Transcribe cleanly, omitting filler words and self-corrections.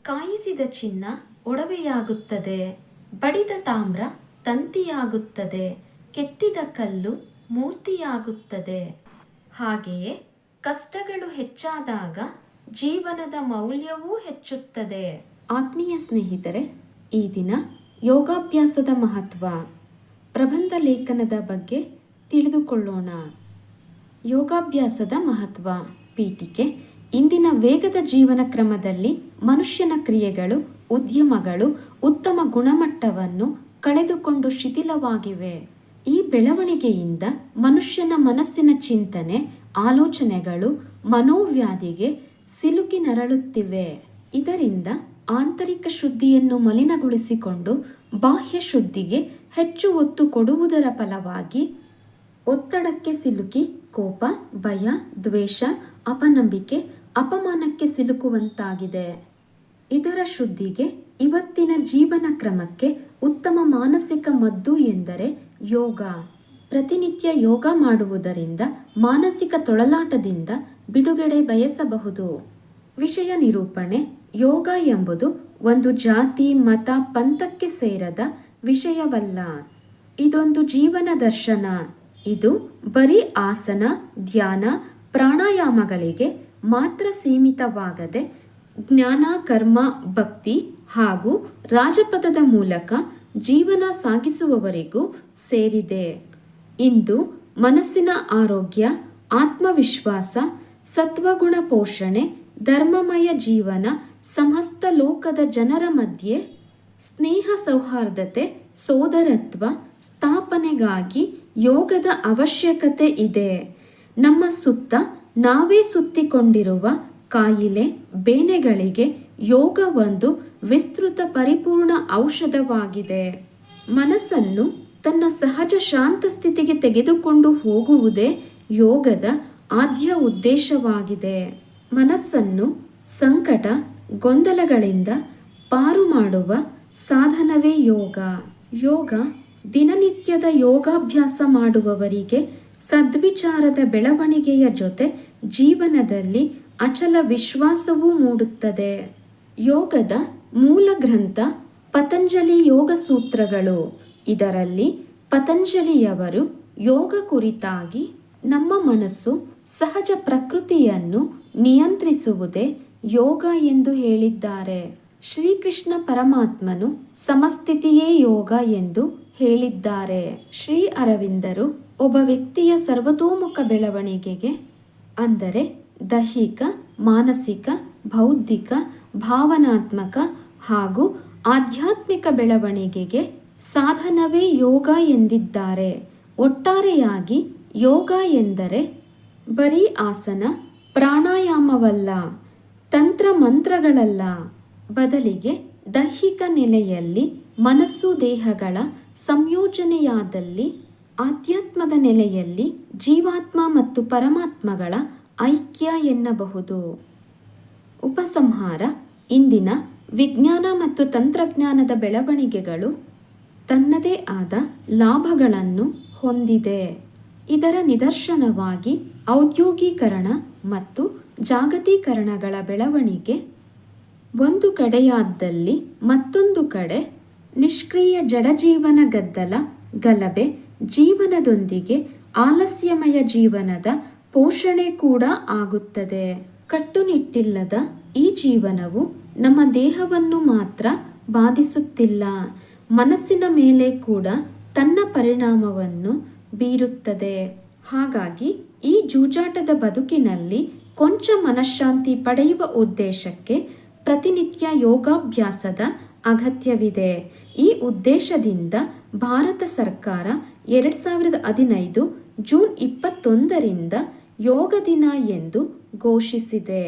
ಕಾಯಿಸಿದ ಚಿನ್ನ ಒಡವೆಯಾಗುತ್ತದೆ, ಬಡಿದ ತಾಮ್ರ ತಂತಿಯಾಗುತ್ತದೆ, ಕೆತ್ತಿದ ಕಲ್ಲು ಮೂರ್ತಿಯಾಗುತ್ತದೆ. ಹಾಗೆಯೇ ಕಷ್ಟಗಳು ಹೆಚ್ಚಾದಾಗ ಜೀವನದ ಮೌಲ್ಯವೂ ಹೆಚ್ಚುತ್ತದೆ. ಆತ್ಮೀಯ ಸ್ನೇಹಿತರೆ, ಈ ದಿನ ಯೋಗಾಭ್ಯಾಸದ ಮಹತ್ವ, ಪ್ರಬಂಧ ಲೇಖನದ ಬಗ್ಗೆ ತಿಳಿದುಕೊಳ್ಳೋಣ. ಯೋಗಾಭ್ಯಾಸದ ಮಹತ್ವ ಪೀಠಿಕೆ. ಇಂದಿನ ವೇಗದ ಜೀವನ ಕ್ರಮದಲ್ಲಿ ಮನುಷ್ಯನ ಕ್ರಿಯೆಗಳು, ಉದ್ಯಮಗಳು ಉತ್ತಮ ಗುಣಮಟ್ಟವನ್ನು ಕಳೆದುಕೊಂಡು ಶಿಥಿಲವಾಗಿವೆ. ಈ ಬೆಳವಣಿಗೆಯಿಂದ ಮನುಷ್ಯನ ಮನಸ್ಸಿನ ಚಿಂತನೆ, ಆಲೋಚನೆಗಳು ಮನೋವ್ಯಾಧಿಗೆ ಸಿಲುಕಿ ನರಳುತ್ತಿವೆ. ಇದರಿಂದ ಆಂತರಿಕ ಶುದ್ಧಿಯನ್ನು ಮಲಿನಗೊಳಿಸಿಕೊಂಡು ಬಾಹ್ಯ ಶುದ್ಧಿಗೆ ಹೆಚ್ಚು ಒತ್ತು ಕೊಡುವುದರ ಫಲವಾಗಿ ಒತ್ತಡಕ್ಕೆ ಸಿಲುಕಿ ಕೋಪ, ಭಯ, ದ್ವೇಷ, ಅಪನಂಬಿಕೆ, ಅಪಮಾನಕ್ಕೆ ಸಿಲುಕುವಂತಾಗಿದೆ. ಇದರ ಶುದ್ಧಿಗೆ ಇವತ್ತಿನ ಜೀವನ ಕ್ರಮಕ್ಕೆ ಉತ್ತಮ ಮಾನಸಿಕ ಮದ್ದು ಎಂದರೆ ಯೋಗ. ಪ್ರತಿನಿತ್ಯ ಯೋಗ ಮಾಡುವುದರಿಂದ ಮಾನಸಿಕ ತೊಳಲಾಟದಿಂದ ಬಿಡುಗಡೆ ಬಯಸಬಹುದು. ವಿಷಯ ನಿರೂಪಣೆ. ಯೋಗ ಎಂಬುದು ಒಂದು ಜಾತಿ, ಮತ, ಪಂಥಕ್ಕೆ ಸೇರದ ವಿಷಯವಲ್ಲ. ಇದೊಂದು ಜೀವನ ದರ್ಶನ. ಇದು ಬರೀ ಆಸನ, ಧ್ಯಾನ, ಪ್ರಾಣಾಯಾಮಗಳಿಗೆ ಮಾತ್ರ ಸೀಮಿತವಾಗದೆ ಜ್ಞಾನ, ಕರ್ಮ, ಭಕ್ತಿ ಹಾಗೂ ರಾಜಪಥದ ಮೂಲಕ ಜೀವನ ಸಾಗಿಸುವವರೆಗೂ ಸೇರಿದೆ. ಇಂದು ಮನಸ್ಸಿನ ಆರೋಗ್ಯ, ಆತ್ಮವಿಶ್ವಾಸ, ಸತ್ವಗುಣ ಪೋಷಣೆ, ಧರ್ಮಮಯ ಜೀವನ, ಸಮಸ್ತ ಲೋಕದ ಜನರ ಮಧ್ಯೆ ಸ್ನೇಹ, ಸೌಹಾರ್ದತೆ, ಸೋದರತ್ವ ಸ್ಥಾಪನೆಗಾಗಿ ಯೋಗದ ಅವಶ್ಯಕತೆ ಇದೆ. ನಮ್ಮ ಸುತ್ತ ನಾವೇ ಸುತ್ತಿಕೊಂಡಿರುವ ಕಾಯಿಲೆ, ಬೇನೆಗಳಿಗೆ ಯೋಗ ಒಂದು ವಿಸ್ತೃತ ಪರಿಪೂರ್ಣ ಔಷಧವಾಗಿದೆ. ಮನಸ್ಸನ್ನು ತನ್ನ ಸಹಜ ಶಾಂತ ಸ್ಥಿತಿಗೆ ತೆಗೆದುಕೊಂಡು ಹೋಗುವುದೇ ಯೋಗದ ಆದ್ಯ ಉದ್ದೇಶವಾಗಿದೆ. ಮನಸ್ಸನ್ನು ಸಂಕಟ, ಗೊಂದಲಗಳಿಂದ ಪಾರು ಮಾಡುವ ಸಾಧನವೇ ಯೋಗ. ಯೋಗ ದಿನನಿತ್ಯದ ಯೋಗಾಭ್ಯಾಸ ಮಾಡುವವರಿಗೆ ಸದ್ವಿಚಾರದ ಬೆಳವಣಿಗೆಯ ಜೊತೆ ಜೀವನದಲ್ಲಿ ಅಚಲ ವಿಶ್ವಾಸವೂ ಮೂಡುತ್ತದೆ. ಯೋಗದ ಮೂಲ ಗ್ರಂಥ ಪತಂಜಲಿ ಯೋಗ ಸೂತ್ರಗಳು. ಇದರಲ್ಲಿ ಪತಂಜಲಿಯವರು ಯೋಗ ಕುರಿತಾಗಿ ನಮ್ಮ ಮನಸ್ಸು ಸಹಜ ಪ್ರಕೃತಿಯನ್ನು ನಿಯಂತ್ರಿಸುವುದೇ ಯೋಗ ಎಂದು ಹೇಳಿದ್ದಾರೆ. ಶ್ರೀಕೃಷ್ಣ ಪರಮಾತ್ಮನು ಸಮಸ್ಥಿತಿಯೇ ಯೋಗ ಎಂದು ಹೇಳಿದ್ದಾರೆ. ಶ್ರೀ ಅರವಿಂದರು ಒಬ್ಬ ವ್ಯಕ್ತಿಯ ಸರ್ವತೋಮುಖ ಬೆಳವಣಿಗೆಗೆ, ಅಂದರೆ ದೈಹಿಕ, ಮಾನಸಿಕ, ಬೌದ್ಧಿಕ, ಭಾವನಾತ್ಮಕ ಹಾಗೂ ಆಧ್ಯಾತ್ಮಿಕ ಬೆಳವಣಿಗೆಗೆ ಸಾಧನವೇ ಯೋಗ ಎಂದಿದ್ದಾರೆ. ಒಟ್ಟಾರೆಯಾಗಿ ಯೋಗ ಎಂದರೆ ಬರೀ ಆಸನ, ಪ್ರಾಣಾಯಾಮವಲ್ಲ, ತಂತ್ರ ಮಂತ್ರಗಳಲ್ಲ. ಬದಲಿಗೆ ದೈಹಿಕ ನೆಲೆಯಲ್ಲಿ ಮನಸ್ಸು ದೇಹಗಳ ಸಂಯೋಜನೆಯಾದಲ್ಲಿ, ಆಧ್ಯಾತ್ಮದ ನೆಲೆಯಲ್ಲಿ ಜೀವಾತ್ಮ ಮತ್ತು ಪರಮಾತ್ಮಗಳ ಐಕ್ಯ ಎನ್ನಬಹುದು. ಉಪಸಂಹಾರ. ಇಂದಿನ ವಿಜ್ಞಾನ ಮತ್ತು ತಂತ್ರಜ್ಞಾನದ ಬೆಳವಣಿಗೆಗಳು ತನ್ನದೇ ಆದ ಲಾಭಗಳನ್ನು ಹೊಂದಿದೆ. ಇದರ ನಿದರ್ಶನವಾಗಿ ಔದ್ಯೋಗೀಕರಣ ಮತ್ತು ಜಾಗತೀಕರಣಗಳ ಬೆಳವಣಿಗೆ ಒಂದು ಕಡೆಯಾದಲ್ಲಿ ಮತ್ತೊಂದು ಕಡೆ ನಿಷ್ಕ್ರಿಯ ಜಡಜೀವನ ಗದ್ದಲ, ಗಲಭೆ ಜೀವನದೊಂದಿಗೆ ಆಲಸ್ಯಮಯ ಜೀವನದ ಪೋಷಣೆ ಕೂಡ ಆಗುತ್ತದೆ. ಕಟ್ಟುನಿಟ್ಟಿಲ್ಲದ ಈ ಜೀವನವು ನಮ್ಮ ದೇಹವನ್ನು ಮಾತ್ರ ಬಾಧಿಸುತ್ತಿಲ್ಲ, ಮನಸ್ಸಿನ ಮೇಲೆ ಕೂಡ ತನ್ನ ಪರಿಣಾಮವನ್ನು ಬೀರುತ್ತದೆ. ಹಾಗಾಗಿ ಈ ಜೂಜಾಟದ ಬದುಕಿನಲ್ಲಿ ಕೊಂಚ ಮನಃಶಾಂತಿ ಪಡೆಯುವ ಉದ್ದೇಶಕ್ಕೆ ಪ್ರತಿನಿತ್ಯ ಯೋಗಾಭ್ಯಾಸದ ಅಗತ್ಯವಿದೆ. ಈ ಉದ್ದೇಶದಿಂದ ಭಾರತ ಸರ್ಕಾರ 2015 ಜೂನ್ 21ರಿಂದ ಯೋಗ ದಿನ ಎಂದು ಘೋಷಿಸಿದೆ.